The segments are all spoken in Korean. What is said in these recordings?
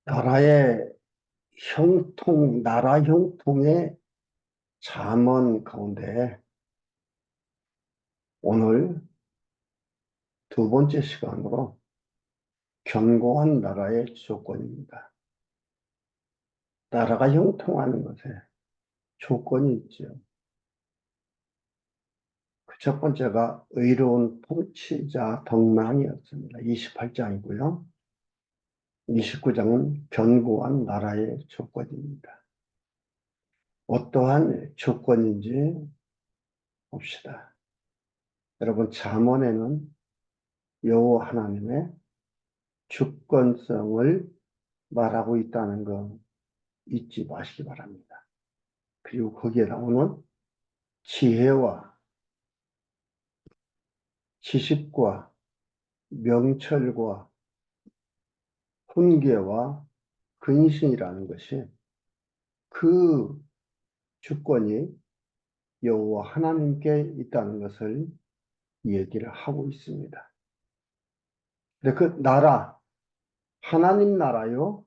나라의 나라 형통의 잠언 가운데 오늘 두 번째 시간으로 견고한 나라의 조건입니다. 나라가 형통하는 것에 조건이 있죠. 그 첫 번째가 의로운 통치자 덕망이었습니다. 28장이고요. 29장은 견고한 나라의 조건입니다. 어떠한 조건인지 봅시다. 여러분, 잠언에는 여호와 하나님의 주권성을 말하고 있다는 거 잊지 마시기 바랍니다. 그리고 거기에 나오는 지혜와 지식과 명철과 훈계와 근신이라는 것이 그 주권이 여호와 하나님께 있다는 것을 얘기를 하고 있습니다. 근데 그 나라, 하나님 나라요,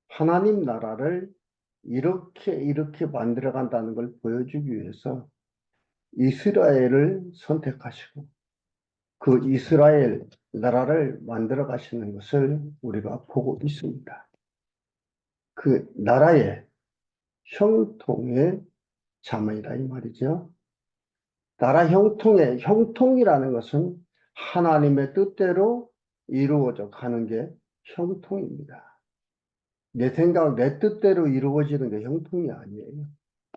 하나님 나라를 이렇게 만들어 간다는 걸 보여주기 위해서 이스라엘을 선택하시고 그 이스라엘 나라를 만들어 가시는 것을 우리가 보고 있습니다. 그 나라의 형통의 자문이다 이 말이죠. 나라 형통이라는 것은 하나님의 뜻대로 이루어져 가는 게 형통입니다. 내 생각, 내 뜻대로 이루어지는 게 형통이 아니에요.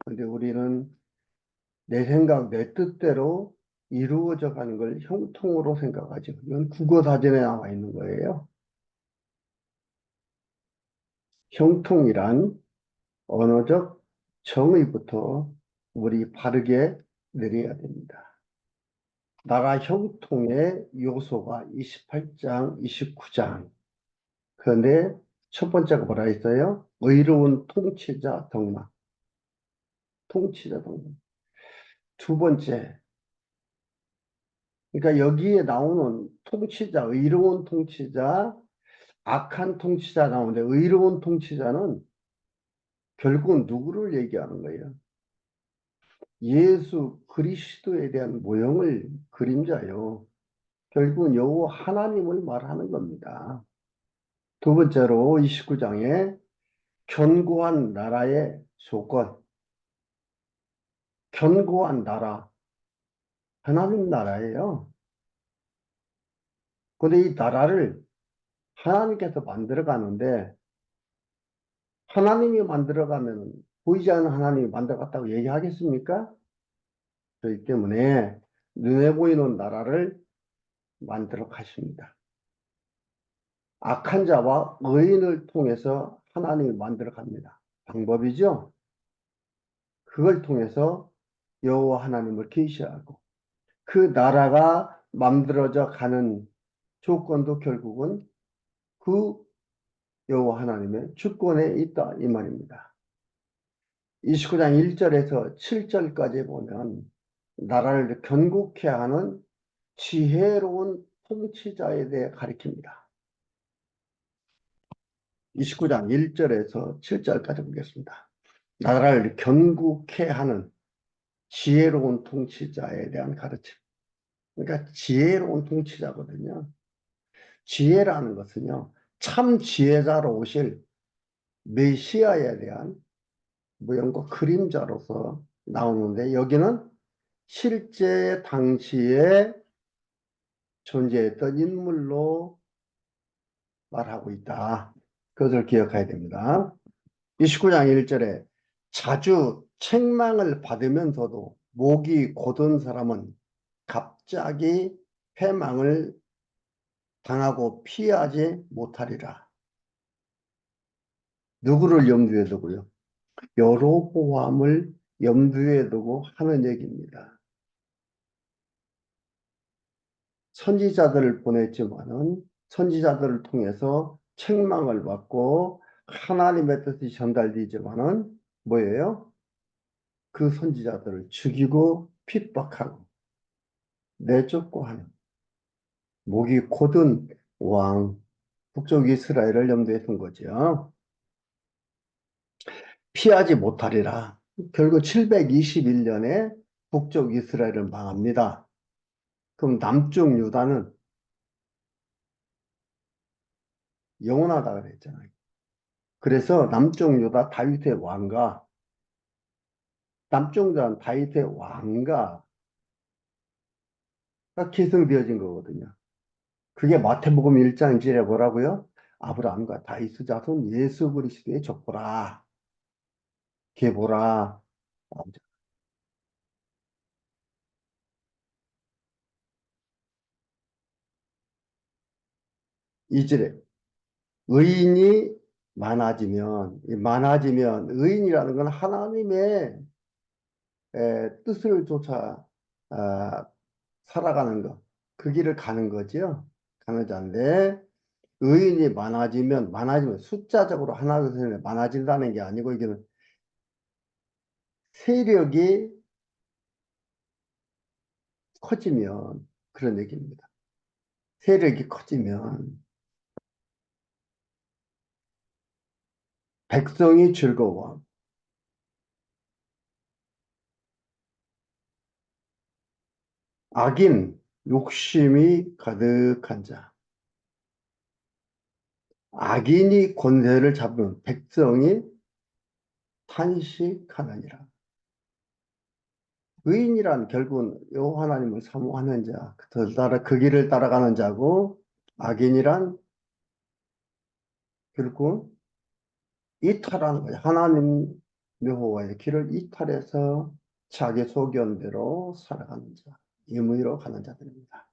근데 우리는 내 생각, 내 뜻대로 이루어져 가는 걸 형통으로 생각하죠. 이건 국어사전에 나와 있는 거예요. 형통이란 언어적 정의부터 우리 바르게 내려야 됩니다. 나라 형통의 요소가 28장, 29장. 그런데 첫 번째가 뭐라 했어요? 의로운 통치자 덕망. 통치자 덕망. 두 번째, 그러니까 여기에 나오는 통치자, 의로운 통치자, 악한 통치자 나오는데 의로운 통치자는 결국은 누구를 얘기하는 거예요? 예수 그리스도에 대한 모형을 그림자요. 결국은 여호와 하나님을 말하는 겁니다. 두 번째로 29장에 견고한 나라의 조건, 견고한 나라, 하나님 나라예요. 근데 이 나라를 하나님께서 만들어 가는데 하나님이 만들어 가면 보이지 않는 하나님이 만들어 갔다고 얘기하겠습니까? 그렇기 때문에 눈에 보이는 나라를 만들어 가십니다. 악한 자와 의인을 통해서 하나님이 만들어 갑니다. 방법이죠. 그걸 통해서 여호와 하나님을 계시하고 그 나라가 만들어져 가는 조건도 결국은 그 여호와 하나님의 주권에 있다 이 말입니다. 29장 1절에서 7절까지 보면 나라를 견고케 하는 지혜로운 통치자에 대해 가리킵니다. 29장 1절에서 7절까지 보겠습니다. 나라를 견고케 하는 지혜로운 통치자에 대한 가르침. 그러니까 지혜로운 통치자거든요. 지혜라는 것은요, 참 지혜자로 오실 메시아에 대한 모형과 그림자로서 나오는데 여기는 실제 당시에 존재했던 인물로 말하고 있다. 그것을 기억해야 됩니다. 29장 1절에 자주 책망을 받으면서도 목이 곧은 사람은 갑자기 패망을 당하고 피하지 못하리라. 누구를 염두에 두고요? 여로보암을 염두에 두고 하는 얘기입니다. 선지자들을 보냈지만은 선지자들을 통해서 책망을 받고 하나님의 뜻이 전달되지만은 뭐예요? 그 선지자들을 죽이고 핍박하고 내쫓고 하는 목이 곧은 왕, 북쪽 이스라엘을 염두에 둔 거죠. 피하지 못하리라. 결국 721년에 북쪽 이스라엘은 망합니다. 그럼 남쪽 유다는 영원하다 그랬잖아요. 그래서 남쪽 유다 다윗의 왕가, 남쪽 유다 다윗의 왕가가 계승되어진 거거든요. 그게 마태복음 1장 1절에 뭐라고요? 아브라함과 다윗의 자손 예수 그리스도의 족보라. 계보라. 2절에 의인이 많아지면, 이 많아지면 의인이라는 건 하나님의 뜻을 쫓아 아, 살아가는 것, 그 길을 가는 거지요. 가는 자인데 의인이 많아지면 숫자적으로 하나 둘 셋 많아진다는 게 아니고 이게 세력이 커지면 그런 얘기입니다. 세력이 커지면 백성이 즐거워. 악인 욕심이 가득한 자. 악인이 권세를 잡으면 백성이 탄식하느니라. 의인이란 결국은 여호와 하나님을 사모하는 자, 그 길을 따라가는 자고, 악인이란 결국 이탈하는 거예요. 하나님 여호와의 길을 이탈해서 자기 소견대로 살아가는 자, 임의로 가는 자들입니다.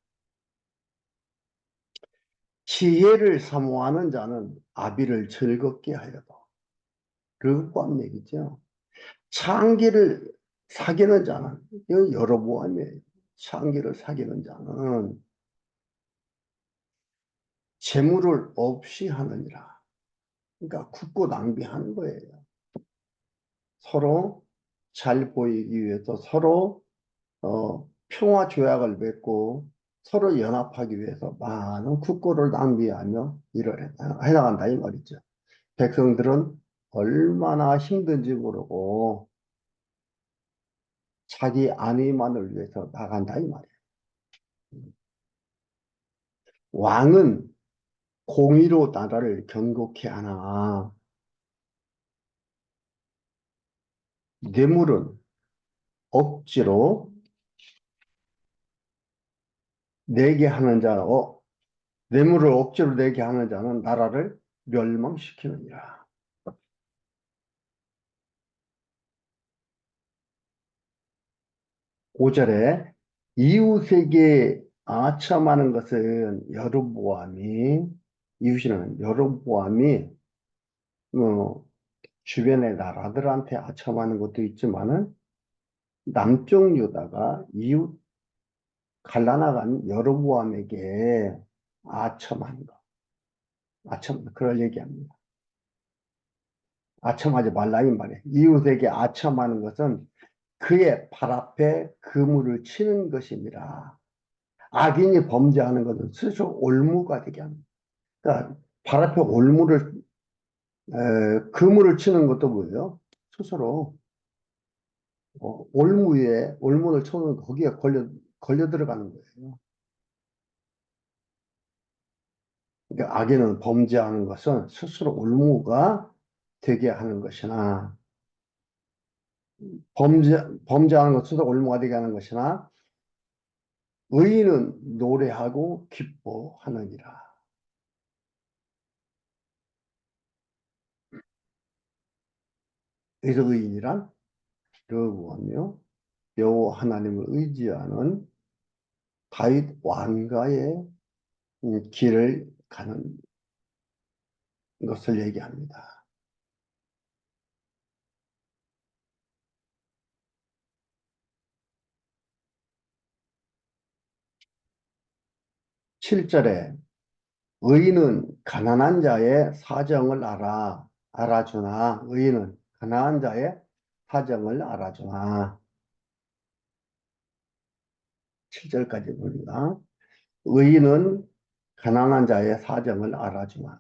지혜를 사모하는 자는 아비를 즐겁게 하여도 르브보암 얘기죠. 창기를 사귀는 자는 이거 여로보암이에요. 창기를 사귀는 자는 재물을 없이 하느니라. 그러니까 굳고 낭비하는 거예요. 서로 잘 보이기 위해서 서로 평화 조약을 맺고 서로 연합하기 위해서 많은 국고를 낭비하며 일을 해나간다 이 말이죠. 백성들은 얼마나 힘든지 모르고 자기 안위만을 위해서 나간다 이 말이에요. 왕은 공의로 나라를 경고케 하나 뇌물은 억지로 내게 하는 자, 뇌물을 억지로 내게 하는 자는 나라를 멸망시키느니라. 5절에 이웃에게 아첨하는 것은 이웃이는 여로보암이 주변의 나라들한테 아첨하는 것도 있지만은 남쪽 유다가 이웃 갈라나간 여로보암에게 아첨하는 것, 그걸 얘기합니다. 아첨하지 말라 이 말이에요. 이웃에게 아첨하는 것은 그의 발 앞에 그물을 치는 것입니다. 악인이 범죄하는 것은 스스로 올무가 되게 합니다. 그러니까 발 앞에 그물을 치는 것도 뭐예요? 스스로 올무를 쳐는 거기에 걸려 들어가는 거예요. 그러니까 악인은 범죄하는 것은 스스로 올무가 되게 하는 것이나 범죄하는 것은 스스로 올무가 되게 하는 것이나 의인은 노래하고 기뻐하느니라. 그래서 의인이란 여호와며 여호와 하나님을 의지하는 다윗 왕가의 길을 가는 것을 얘기합니다. 7절에 의인은 가난한 자의 사정을 알아주나 의인은 가난한 자의 사정을 알아주나 7절까지 봅니다. 의인은 가난한 자의 사정을 알아주마.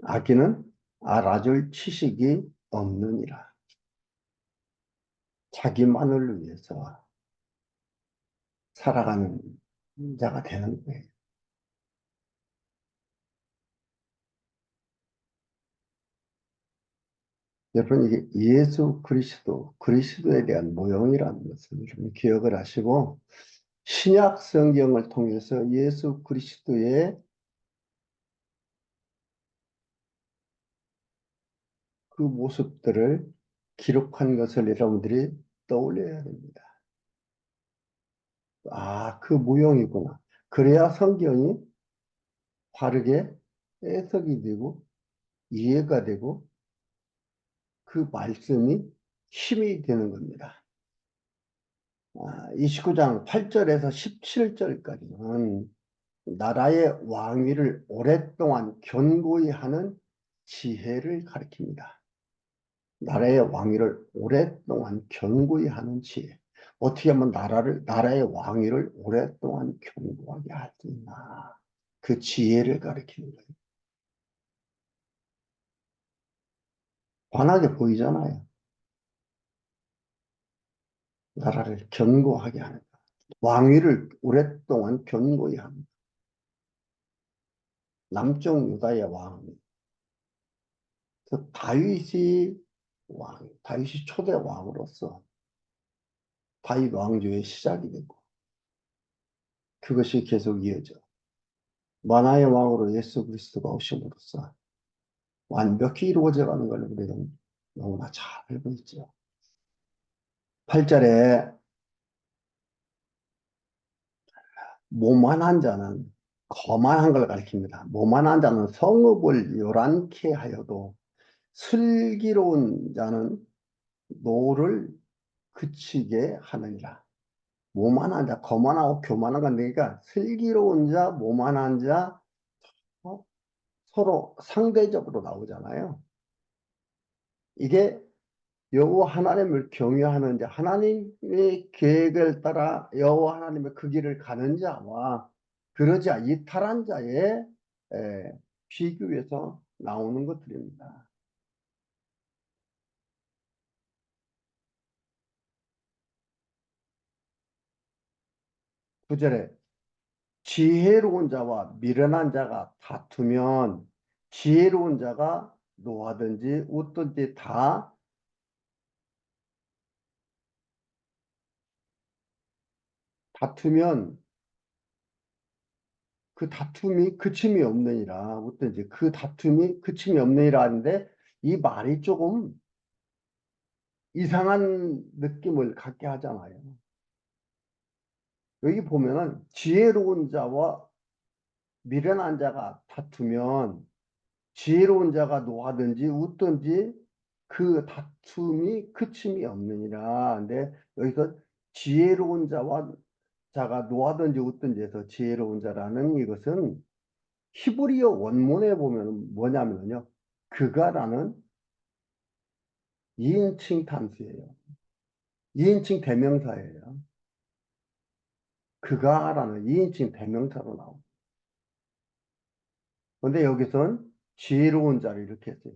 악인은 알아줄 지식이 없느니라. 자기만을 위해서 살아가는 자가 되는 거예요. 여러분, 이게 예수 그리스도, 그리스도에 대한 모형이라는 것을 좀 기억을 하시고, 신약 성경을 통해서 예수 그리스도의 그 모습들을 기록한 것을 여러분들이 떠올려야 됩니다. 아, 그 모형이구나. 그래야 성경이 바르게 해석이 되고 이해가 되고 그 말씀이 힘이 되는 겁니다. 29장 8절에서 17절까지는 나라의 왕위를 오랫동안 견고히 하는 지혜를 가리킵니다. 나라의 왕위를 오랫동안 견고히 하는 지혜. 어떻게 하면 나라의 왕위를 오랫동안 견고하게 할 수 있나. 그 지혜를 가리키는 거예요. 환하게 보이잖아요. 나라를 견고하게 하는 것. 왕위를 오랫동안 견고히 합니다. 남쪽 유다의 왕, 그 다윗이 초대 왕으로서 다윗 왕조의 시작이 되고 그것이 계속 이어져 만화의 왕으로 예수 그리스도가 오심으로써 완벽히 이루어져 가는 걸 우리는 너무나 잘 알고 있죠. 8절에 모만한 자는 거만한 걸 가리킵니다. 모만한 자는 성읍을 요란케 하여도 슬기로운 자는 노를 그치게 하느니라. 모만한 자, 거만하고 교만한 건 그러니까 슬기로운 자, 모만한 자 어? 서로 상대적으로 나오잖아요. 이게 여호와 하나님을 경외하는 자, 하나님의 계획을 따라 여호와 하나님의 그 길을 가는 자와 그러지 이탈한 자의 비교해서 나오는 것들입니다. 9절에 지혜로운 자와 미련한 자가 다투면 지혜로운 자가 노하든지 웃든지 다 다투면 그 다툼이 그침이 없느니라 웃든지 그 다툼이 그침이 없느니라 하는데 이 말이 조금 이상한 느낌을 갖게 하잖아요. 여기 보면은 지혜로운 자와 미련한 자가 다투면 지혜로운 자가 노하든지 웃든지 그 다툼이 그침이 없느니라. 근데 여기서 지혜로운 자가 노하든지 웃든지 해서 지혜로운 자라는 이것은 히브리어 원문에 보면 뭐냐면요. 그가라는 2인칭 단수예요. 2인칭 대명사예요. 그가라는 2인칭 대명사로 나옵니다. 근데 여기선 지혜로운 자를 이렇게 했어요.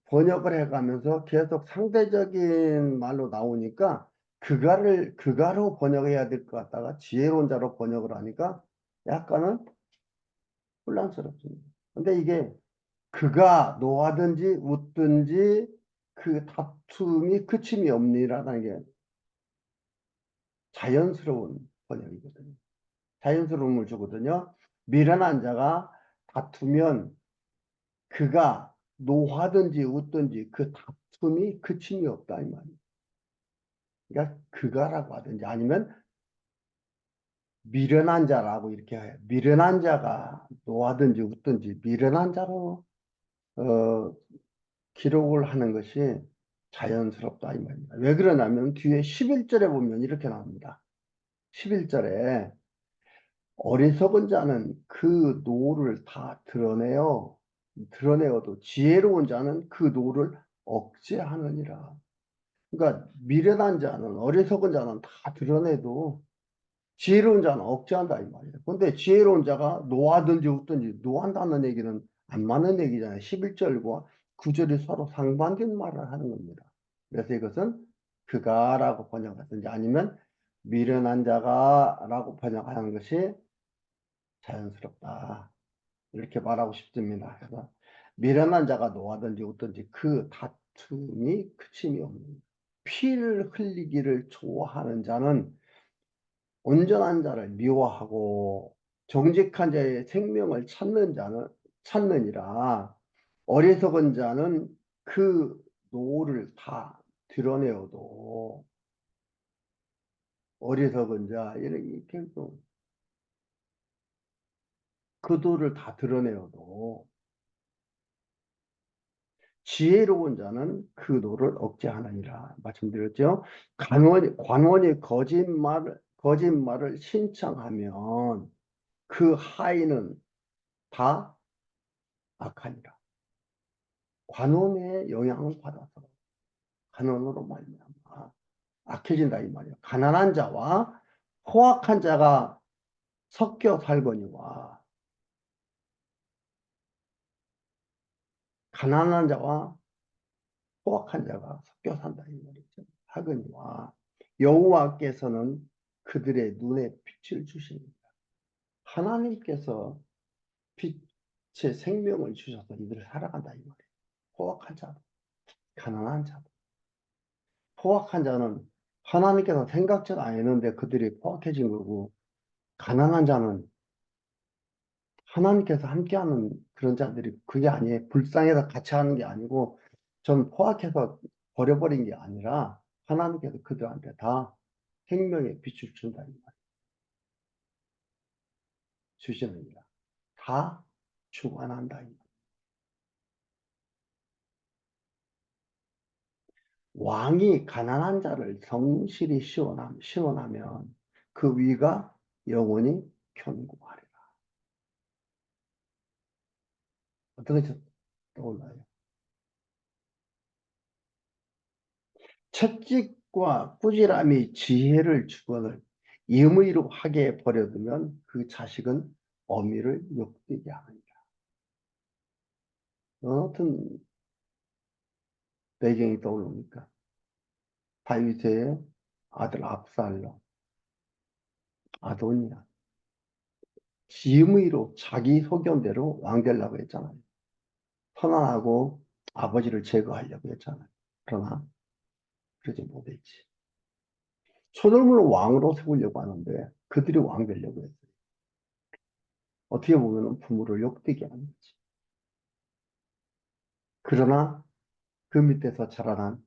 번역을 해가면서 계속 상대적인 말로 나오니까 그가로 번역해야 될 것 같다가 지혜로운 자로 번역을 하니까 약간은 혼란스럽습니다. 근데 이게 그가 노하든지 웃든지 그 다툼이 그침이 없니라는 게 자연스러운 번역이거든요. 자연스러움을 주거든요. 미련한 자가 다투면 그가 노하든지 웃든지 그 다툼이 그침이 없다 이 말이에요. 그러니까 그가라고 하든지 아니면 미련한 자라고 이렇게 해요. 미련한 자가 노하든지 웃든지 미련한 자로 어, 기록을 하는 것이 자연스럽다 이 말입니다. 왜 그러냐면 뒤에 11절에 보면 이렇게 나옵니다. 11절에 어리석은 자는 그 노를 다 드러내어도 지혜로운 자는 그 노를 억제하느니라. 그러니까 미련한 자는 어리석은 자는 다 드러내도 지혜로운 자는 억제한다 이 말이에요. 근데 지혜로운 자가 노하든지 웃든지 노한다는 얘기는 안 맞는 얘기잖아요. 11절과 9절이 서로 상반된 말을 하는 겁니다. 그래서 이것은 그가라고 번역하든지 아니면 미련한 자가라고 번역하는 것이 자연스럽다. 이렇게 말하고 싶습니다. 그래서 미련한 자가 노하든지 웃든지 그 다툼이 그침이 없는 피를 흘리기를 좋아하는 자는 온전한 자를 미워하고 정직한 자의 생명을 찾느니라. 어리석은 자는 그 노를 다 드러내어도 어리석은 자 이렇게 그 노를 다 드러내어도 지혜로운 자는 그 노를 억제하느니라 말씀드렸죠. 관원이 거짓말을 신청하면 그 하인은 다 악하니라. 관원의 영향을 받아서 관원으로 말미암아 악해진다 이 말이에요. 가난한 자와 포악한 자가 섞여 살거니와 가난한 자와 포악한 자가 섞여 산다 이 말이죠. 하거니와 여호와께서는 그들의 눈에 빛을 주십니다. 하나님께서 빛의 생명을 주셔서 이들을 살아간다 이 말이에요. 포악한 자도 가난한 자도 포악한 자는 하나님께서 생각지도 않았는데 그들이 포악해진 거고 가난한 자는 하나님께서 함께하는 그런 자들이 그게 아니에요. 불쌍해서 같이 하는 게 아니고 좀 포악해서 버려버린 게 아니라 하나님께서 그들한테 다 생명의 빛을 준다 이 말 주시느니라. 다 주관한다 이 말. 왕이 가난한 자를 성실히 시원하면 그 위가 영원히 견고하리라. 어떻게 떠올라요? 채찍과 꾸지람이 지혜를 주거늘 임의로 하게 버려두면 그 자식은 어미를 욕되게 하느니라. 어떤 배경이 떠오릅니까? 다윗의 아들 압살롬, 아도니아. 임의로 자기 소견대로 왕 되려고 했잖아요. 편안하고 아버지를 제거하려고 했잖아요. 그러나 그러지 못했지. 소돔을 왕으로 세우려고 하는데 그들이 왕 되려고 했어요. 어떻게 보면 부모를 욕되게 하는 거지. 그러나 그 밑에서 자라난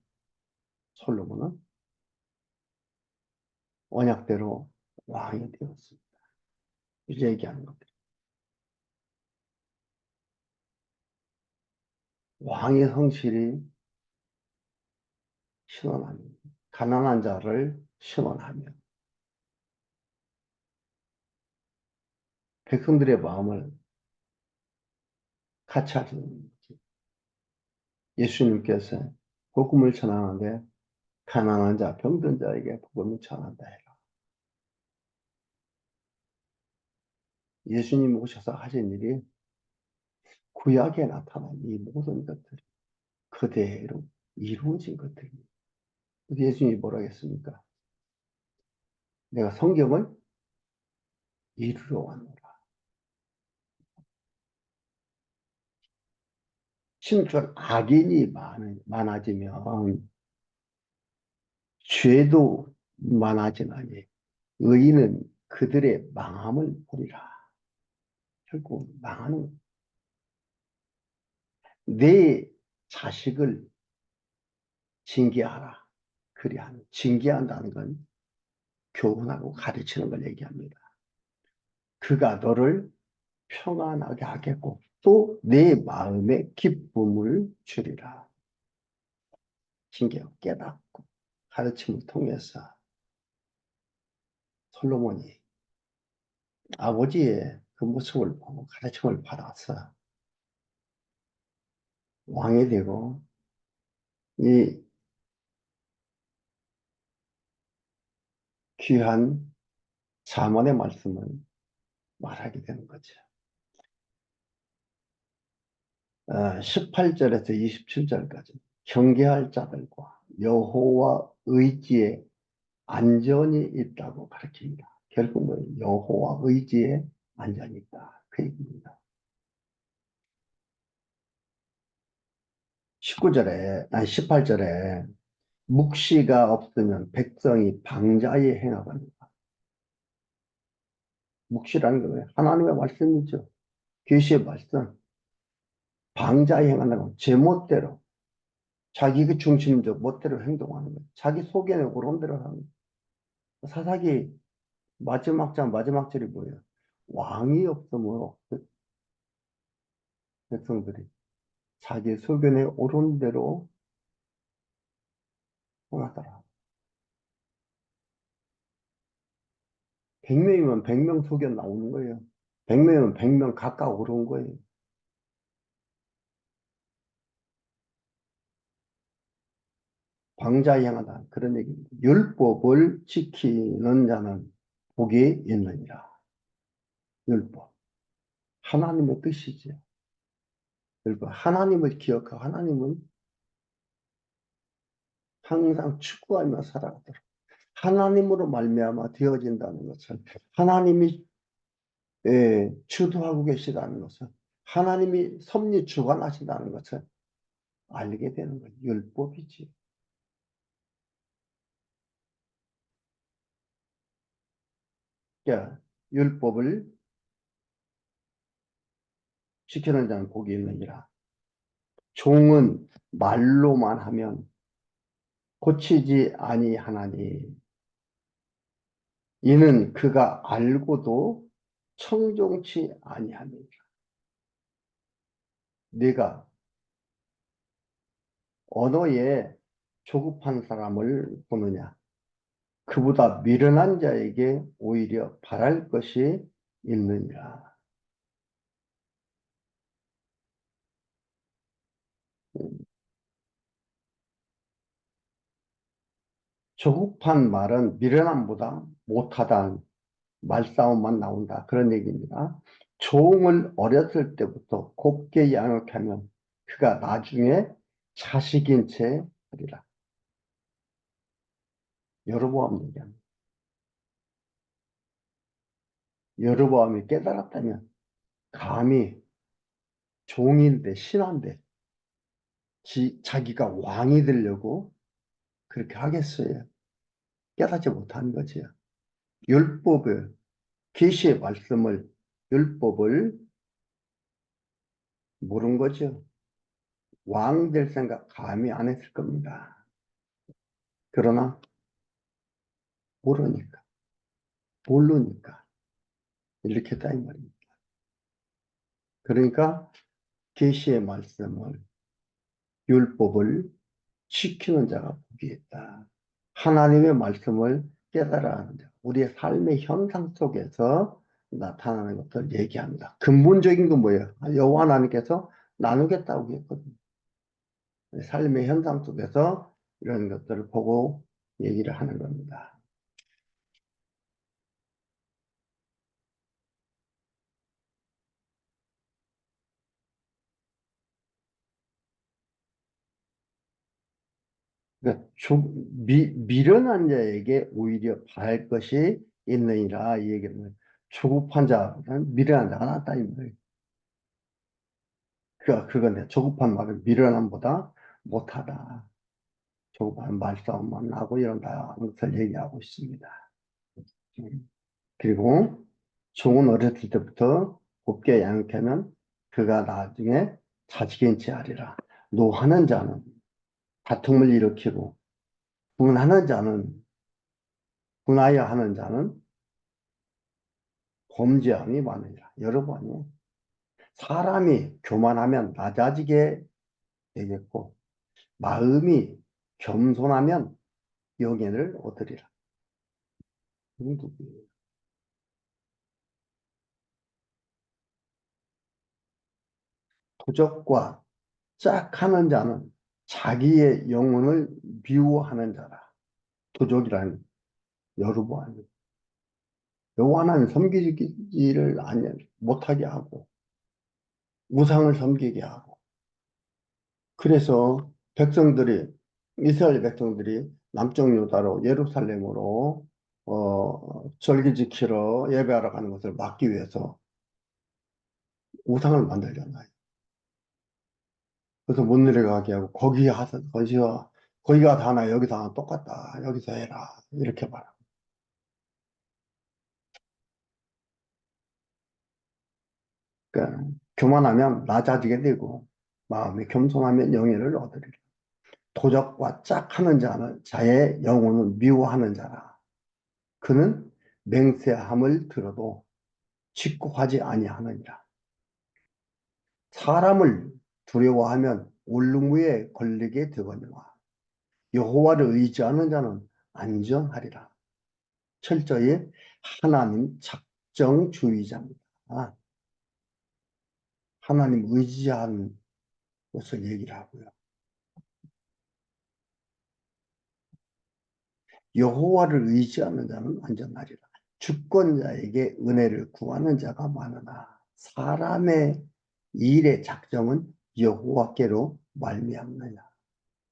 솔로몬은 언약대로 왕이 되었습니다. 이제 얘기하는 것들. 왕의 성실이 신원하며 가난한 자를 신원하며 백성들의 마음을 같이 하시는 거지. 예수님께서 복음을 전하는데 가난한 자, 병든 자에게 복음을 전한다 해라. 예수님 오셔서 하신 일이 구약에 나타난 이 모든 것들이 그대로 이루어진 것들입니다. 예수님이 뭐라 했습니까? 내가 성경을 이루러 왔노라. 심지어 악인이 많아지면 죄도 많아지나니 의인은 그들의 망함을 보리라. 결국 망하는 내 자식을 징계하라. 그리하는 징계한다는 건 교훈하고 가르치는 걸 얘기합니다. 그가 너를 평안하게 하겠고 또 내 마음에 기쁨을 주리라. 징계와 깨닫고 가르침을 통해서 솔로몬이 아버지의 그 모습을 보고 가르침을 받아서 왕이 되고 이 귀한 잠언의 말씀을 말하게 되는 거죠. 18절에서 27절까지 경계할 자들과 여호와 의지에 안전이 있다고 가르칩니다. 결국은 여호와 의지에 안전이 있다. 그 얘기입니다. 18절에 묵시가 없으면 백성이 방자에 행하거니와. 묵시라는 게 뭐예요? 하나님의 말씀이죠. 계시의 말씀. 방자에 행한다고 제멋대로 자기 그 중심적 멋대로 행동하는 거예요. 자기 속에는 그런 대로 하는 거예요. 사사기 마지막 장 마지막 절이 뭐예요? 왕이 없으므로 백성들이 자기 소견에 옳은 대로 행하더라. 100명이면 100명 소견 나오는 거예요. 100명이면 100명 각각 옳은 거예요. 방자에 행하다. 그런 얘기입니다. 율법을 지키는 자는 복이 있느니라. 율법. 하나님의 뜻이지요. 율법. 하나님을 기억하고 하나님은 항상 추구하며 살아가도록. 하나님으로 말미암아 되어진다는 것은 하나님이 주도하고 계시다는 것은 하나님이 섭리 주관하신다는 것을 알게 되는 거예요. 율법이지. 그러니까 율법을 지키는 자는 복이 있느니라. 종은 말로만 하면 고치지 아니하나니 이는 그가 알고도 청종치 아니하니라. 네가 언어에 조급한 사람을 보느냐? 그보다 미련한 자에게 오히려 바랄 것이 있느니라. 조급한 말은 미련함보다 못하다 말싸움만 나온다. 그런 얘기입니다. 종을 어렸을 때부터 곱게 양육하면 그가 나중에 자식인 채 하리라. 여로보암 얘기합니다. 여로보암이 깨달았다면 감히 종인데 신한데 자기가 왕이 되려고 그렇게 하겠어요. 깨닫지 못한 거지요. 율법을 계시의 말씀을 율법을 모른 거죠. 왕 될 생각 감히 안 했을 겁니다. 그러나 모르니까 모르니까 이렇게 했다 이 말입니다. 그러니까 계시의 말씀을 율법을 지키는 자가 복이 있다. 하나님의 말씀을 깨달아 하는 자, 우리의 삶의 현상 속에서 나타나는 것을 얘기합니다. 근본적인 건 뭐예요? 여호와 하나님께서 나누겠다고 했거든요. 삶의 현상 속에서 이런 것들을 보고 얘기를 하는 겁니다. 그러니까 미련한 자에게 오히려 바랄 것이 있느니라 이 얘기는 조급한 자보다는 미련한 자가 낫다 이 말이에요. 그건데 조급한 말은 미련함보다 못하다. 조급한 말싸움만 하고 이런다는 것을 얘기하고 있습니다. 그리고 종은 어렸을 때부터 곱게 양육하면 그가 나중에 자식인 채 하리라. 노하는 자는 다툼을 일으키고 분하는 자는 분하여 하는 자는 범죄함이 많으리라. 여러분, 사람이 교만하면 낮아지게 되겠고 마음이 겸손하면 영예를 얻으리라. 도적과 짝하는 자는 자기의 영혼을 미워하는 자라. 도적이라는 여러분, 여호와 하나님 섬기지를 못하게 하고 우상을 섬기게 하고 그래서 백성들이 이스라엘 백성들이 남쪽 유다로 예루살렘으로 절기 지키러 예배하러 가는 것을 막기 위해서 우상을 만들잖아요. 그래서 못 내려가게 하고 거기가 다나 여기서 하나 똑같다. 여기서 해라. 이렇게 말하고. 그러니까 교만하면 낮아지게 되고 마음이 겸손하면 영예를 얻으리라. 도적과 짝하는 자의 영혼을 미워하는 자라. 그는 맹세함을 들어도 직고하지 아니하느니라. 사람을 두려워하면 올무에 걸리게 되거니와 여호와를 의지하는 자는 안전하리라. 철저히 하나님 작정주의자입니다. 하나님 의지하는 것을 얘기를 하고요. 여호와를 의지하는 자는 안전하리라. 주권자에게 은혜를 구하는 자가 많으나 사람의 일의 작정은 여호와께로 말미암느냐.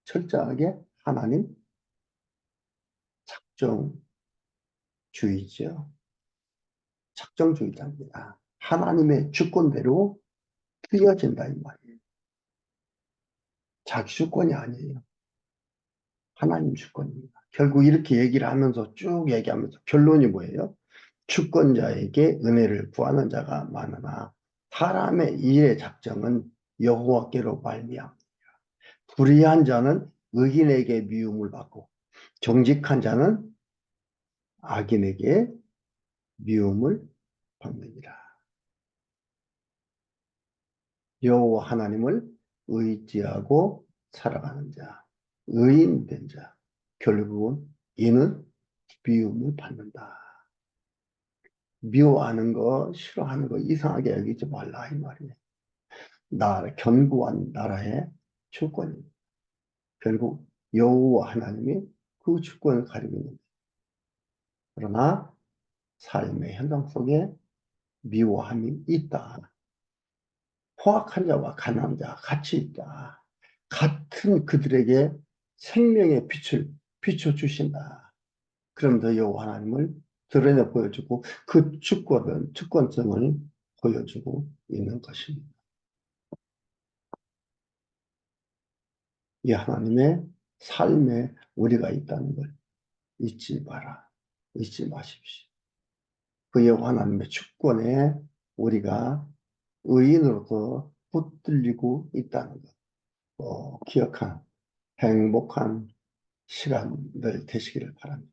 철저하게 하나님 작정주의죠. 작정주의자입니다. 하나님의 주권대로 쓰여진다 이 말이에요. 자기 주권이 아니에요. 하나님 주권입니다. 결국 이렇게 얘기를 하면서 쭉 얘기하면서 결론이 뭐예요? 주권자에게 은혜를 구하는 자가 많으나 사람의 일의 작정은 여호와께로 말미암. 불의한 자는 의인에게 미움을 받고 정직한 자는 악인에게 미움을 받느니라. 여호와 하나님을 의지하고 살아가는 자, 의인된 자, 결국은 이는 미움을 받는다. 미워하는 거, 싫어하는 거 이상하게 여기지 말라 이 말이에요. 견고한 나라의 주권입니다. 결국 여호와 하나님이 그 주권을 가지고 있는. 그러나 삶의 현장 속에 미워함이 있다. 포악한 자와 가난한 자가 같이 있다. 같은 그들에게 생명의 빛을 비춰주신다. 그러면서 여호와 하나님을 드러내 보여주고 그 주권성을 보여주고 있는 것입니다. 이 하나님의 삶에 우리가 있다는 걸 잊지 마라. 잊지 마십시오. 그 여호와 하나님의 주권에 우리가 의인으로서 붙들리고 있다는 것. 기억한 행복한 시간들 되시기를 바랍니다.